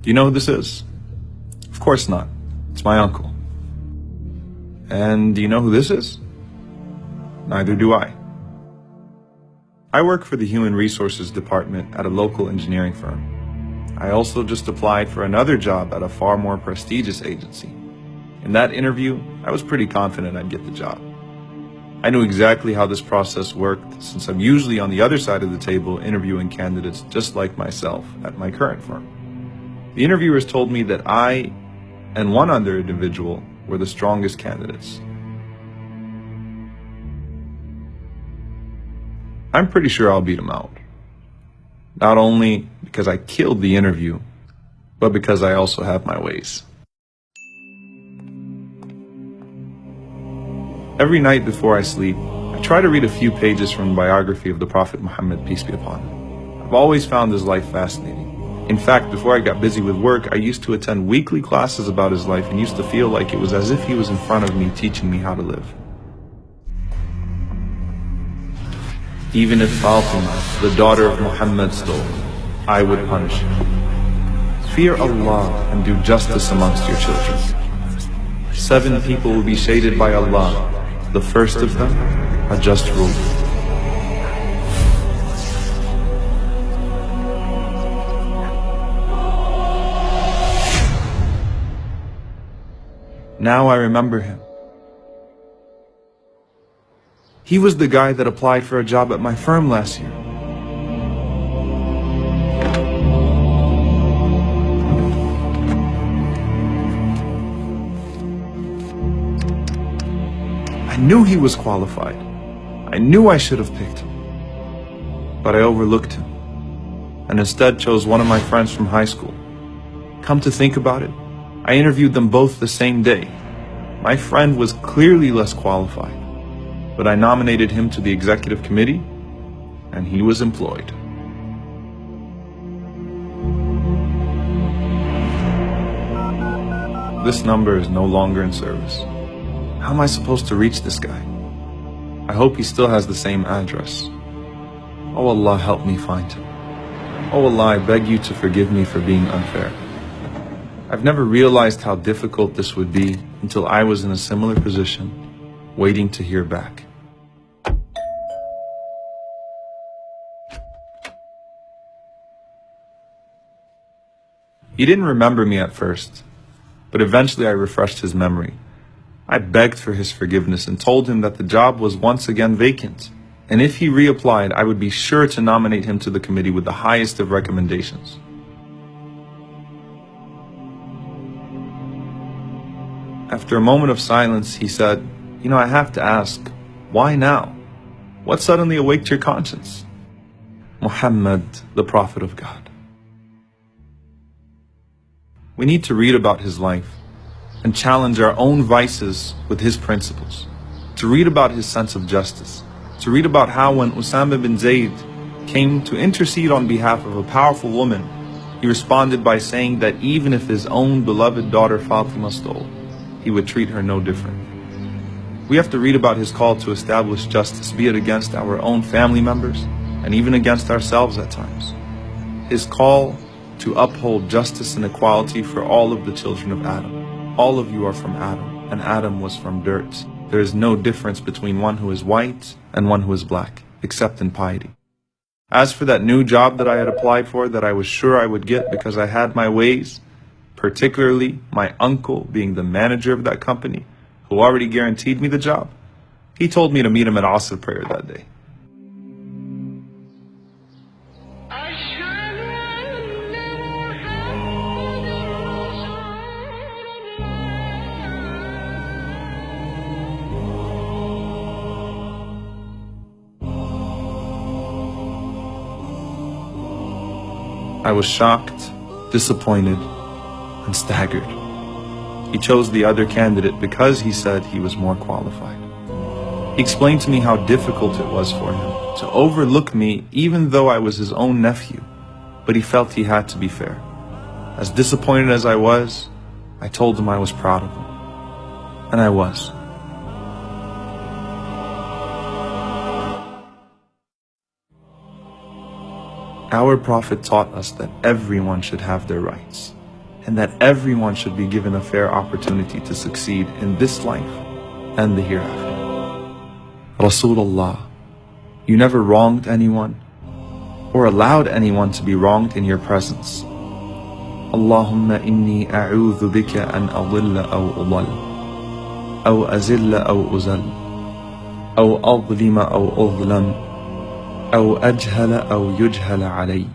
Do you know who this is? Of course not. It's my uncle. And do you know who this is? Neither do I. I work for the Human Resources Department at a local engineering firm. I also just applied for another job at a far more prestigious agency. In that interview, I was pretty confident I'd get the job. I knew exactly how this process worked since I'm usually on the other side of the table interviewing candidates just like myself at my current firm. The interviewers told me that I and one other individual were the strongest candidates. I'm pretty sure I'll beat him out. Not only because I killed the interview, but because I also have my ways. Every night before I sleep, I try to read a few pages from the biography of the Prophet Muhammad, peace be upon him. I've always found his life fascinating. In fact, before I got busy with work, I used to attend weekly classes about his life and used to feel like it was as if he was in front of me teaching me how to live. Even if Fatima, the daughter of Muhammad, stole, I would punish her. Fear Allah and do justice amongst your children. 7 people will be shaded by Allah, the first of them, a just ruler. Now I remember him. He was the guy that applied for a job at my firm last year. I knew he was qualified. I knew I should have picked him. But I overlooked him and instead chose one of my friends from high school. Come to think about it, I interviewed them both the same day. My friend was clearly less qualified, but I nominated him to the executive committee, and he was employed. This number is no longer in service. How am I supposed to reach this guy? I hope he still has the same address. Oh Allah, help me find him. Oh Allah, I beg you to forgive me for being unfair. I've never realized how difficult this would be until I was in a similar position, waiting to hear back. He didn't remember me at first, but eventually I refreshed his memory. I begged for his forgiveness and told him that the job was once again vacant, and if he reapplied, I would be sure to nominate him to the committee with the highest of recommendations. After a moment of silence, he said, I have to ask, why now? What suddenly awaked your conscience? Muhammad, the Prophet of God. We need to read about his life and challenge our own vices with his principles, to read about his sense of justice, to read about how when Usama bin Zayd came to intercede on behalf of a powerful woman, he responded by saying that even if his own beloved daughter Fatima stole, he would treat her no different. We have to read about his call to establish justice, be it against our own family members and even against ourselves at times. His call to uphold justice and equality for all of the children of Adam. All of you are from Adam, and Adam was from dirt. There is no difference between one who is white and one who is black, except in piety. As for that new job that I had applied for that I was sure I would get because I had my ways, particularly my uncle being the manager of that company, who already guaranteed me the job, he told me to meet him at Asr prayer that day. I was shocked, disappointed, and staggered. He chose the other candidate because he said he was more qualified. He explained to me how difficult it was for him to overlook me even though I was his own nephew, but he felt he had to be fair. As disappointed as I was, I told him I was proud of him. And I was. Our Prophet taught us that everyone should have their rights. and that everyone should be given a fair opportunity to succeed in this life and the hereafter. Rasulullah, you never wronged anyone or allowed anyone to be wronged in your presence. Allahumma inni a'udhu bika an adilla aw udal, aw azilla aw uzal, aw adlima aw udlam, aw ajhala aw yujhala alay.